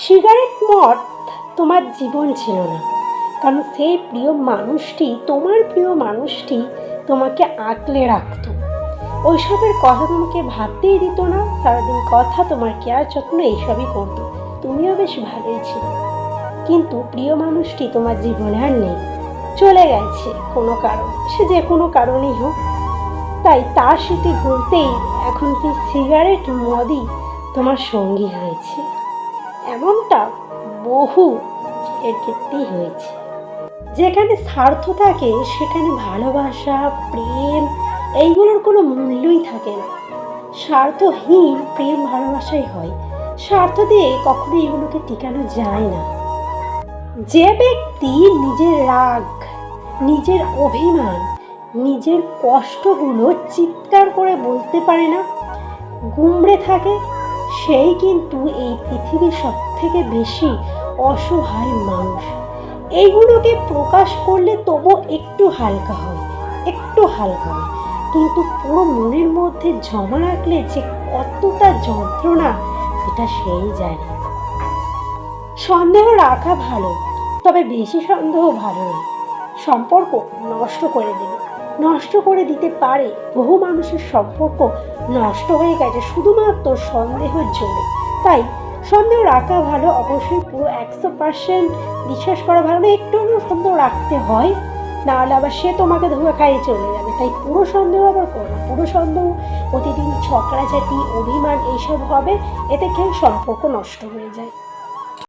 Cigarette মদ তোমার জীবন ছিল না, কারণ সেই প্রিয় মানুষটি, তোমার প্রিয় মানুষটি তোমাকে আঁকলে রাখত। ওইসবের কথা তোমাকে ভাবতেই দিত না, সারাদিন কথা, তোমার কেয়ার যত্ন এইসবই করতো। তুমিও বেশ ভালোই ছিল, কিন্তু প্রিয় মানুষটি তোমার জীবনে আর নেই, চলে গেছে কোনো কারণে, সে যে কোনো কারণেই হোক। তাই তার স্মৃতি ভুলতেই এখন সেই সিগারেট মদই তোমার সঙ্গী হয়েছে। এমনটা বহু এর ক্ষেত্রেই হয়েছে। যেখানে স্বার্থ থাকে সেখানে ভালোবাসা, প্রেম এইগুলোর কোনো মূল্যই থাকে না। স্বার্থহীন প্রেম ভালোবাসাই হয়, স্বার্থ দিয়ে কখনো এগুলোকে টিকানো যায় না। যে ব্যক্তি নিজের রাগ, নিজের অভিমান, নিজের কষ্টগুলো চিৎকার করে বলতে পারে না, গুমড়ে থাকে, সেই কিন্তু এই পৃথিবীর সব থেকে বেশি অসহায় মানুষ। এইগুলোকে প্রকাশ করলে তবু একটু হালকা হয়, কিন্তু পুরো মনের মধ্যে জমা রাখলে যে কতটা যন্ত্রণা সেটা সেই জানে। সন্দেহ রাখা ভালো, তবে বেশি সন্দেহ ভালো নয়। সম্পর্ক নষ্ট করে দিতে পারে। বহু মানুষের সম্পর্ক নষ্ট হয়ে গেছে শুধুমাত্র সন্দেহের জন্য। তাই সন্দেহ রাখা ভালো, অবশ্যই পুরো 100% বিশ্বাস করা ভালো না, একটু সন্দেহ রাখতে হয়, নাহলে আবার সে তোমাকে ধোঁকা খাইয়ে চলে যাবে। তাই পুরো সন্দেহ আবার করো না। পুরো সন্দেহ প্রতিদিন ঝগড়াঝাটি, অভিমান এইসব হবে, এতে কেউ সম্পর্ক নষ্ট হয়ে যায়।